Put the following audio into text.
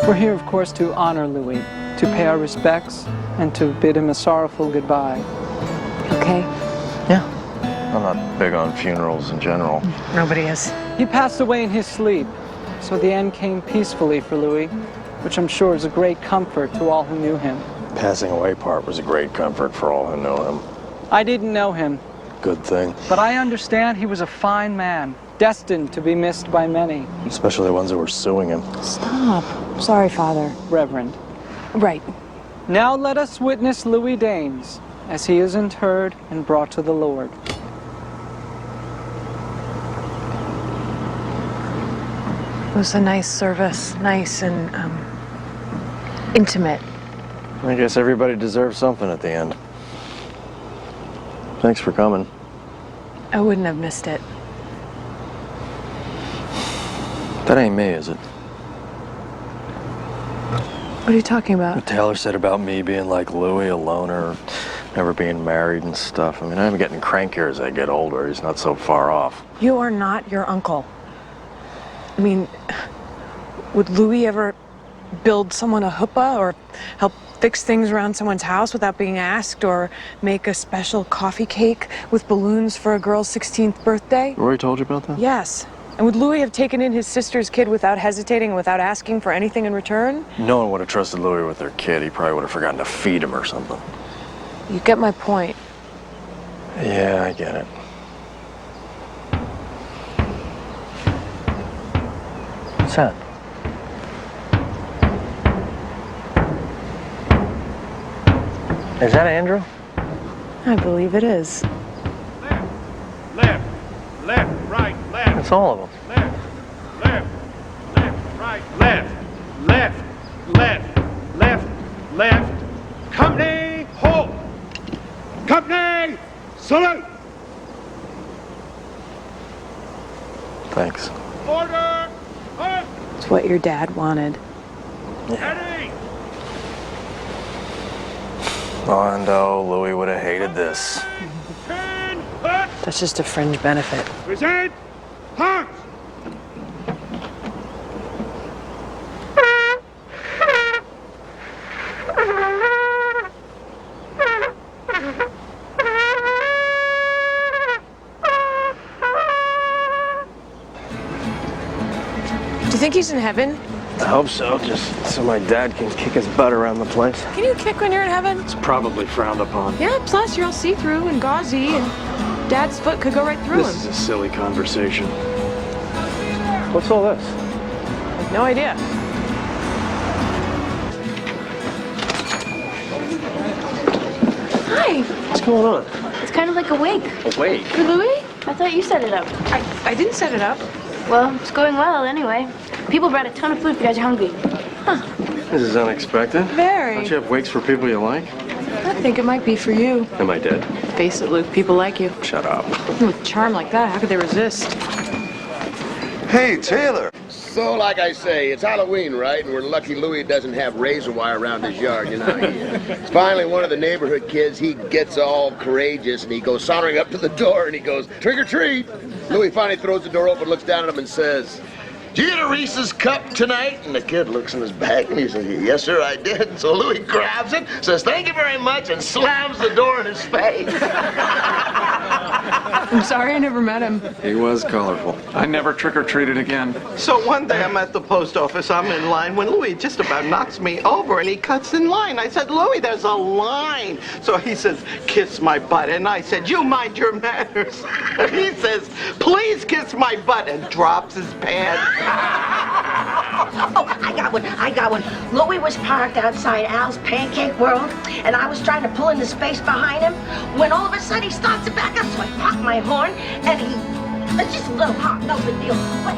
We're here, of course, to honor Louis, to pay our respects, and to bid him a sorrowful goodbye. Okay? Yeah. I'm not big on funerals in general. Nobody is. He passed away in his sleep, so the end came peacefully for Louis, which I'm sure is a great comfort to all who knew him. Passing away part was a great comfort for all who knew him. I didn't know him. Good thing. But I understand he was a fine man, destined to be missed by many. Especially the ones that were suing him. Stop. Sorry, Father. Reverend. Right. Now let us witness Louis Danes as he is interred and brought to the Lord. It was a nice service. Nice and, intimate. I guess everybody deserves something at the end. Thanks for coming. I wouldn't have missed it. That ain't me, is it? What are you talking about? What Taylor said about me being like Louis, a loner, never being married and stuff. I mean, I'm getting crankier as I get older. He's not so far off. You are not your uncle. I mean, would Louis ever build someone a chuppah or help fix things around someone's house without being asked, or make a special coffee cake with balloons for a girl's 16th birthday? Rory told you about that? Yes. And would Louis have taken in his sister's kid without hesitating and without asking for anything in return? No one would have trusted Louis with their kid. He probably would have forgotten to feed him or something. You get my point. Yeah, I get it. What's that? Is that Andrew? I believe it is. Left, left, right, left. That's all of them. Left, left, left, right, left, left, left, left, left. Company, halt! Company, salute! Thanks. Order, halt! It's what your dad wanted. Ready! Oh, no, Louis would have hated this. Turn, hut! That's just a fringe benefit. Present, heart! Do you think he's in heaven? I hope so, just so my dad can kick his butt around the place. Can you kick when you're in heaven? It's probably frowned upon. Yeah, plus you're all see-through and gauzy, and Dad's foot could go right through This him. is a silly conversation. What's all this? No idea. Hi. What's going on? It's kind of like a wake. A wake? For Louis? I thought you set it up. I didn't set it up. Well, it's going well anyway. People brought a ton of food if you guys are hungry. This is unexpected. Very. Don't you have wakes for people you like? I think it might be for you. Am I dead? Face it, Luke. People like you. Shut up. With charm like that, how could they resist? Hey, Taylor. So, like I say, it's Halloween, right? And we're lucky Louis doesn't have razor wire around his yard, you know. It's finally one of the neighborhood kids, he gets all courageous, and he goes sauntering up to the door, and he goes, trick or treat. Louis finally throws the door open, looks down at him, and says, "Did you get a Reese's cup tonight?" And the kid looks in his bag, and he says, "Yes, sir, I did." So Louis grabs it, says, "Thank you very much," and slams the door in his face. I'm sorry I never met him. He was colorful. I never trick-or-treated again. So one day I'm at the post office, I'm in line when Louis just about knocks me over and he cuts in line. I said, "Louis, there's a line." So he says, "Kiss my butt." And I said, "You mind your manners." And he says, "Please kiss my butt," and drops his pants. Oh, I got one. Louis was parked outside Al's Pancake World, and I was trying to pull in the space behind him, when all of a sudden he starts to back up, so I popped my horn, and it's just a little hot, no big deal. But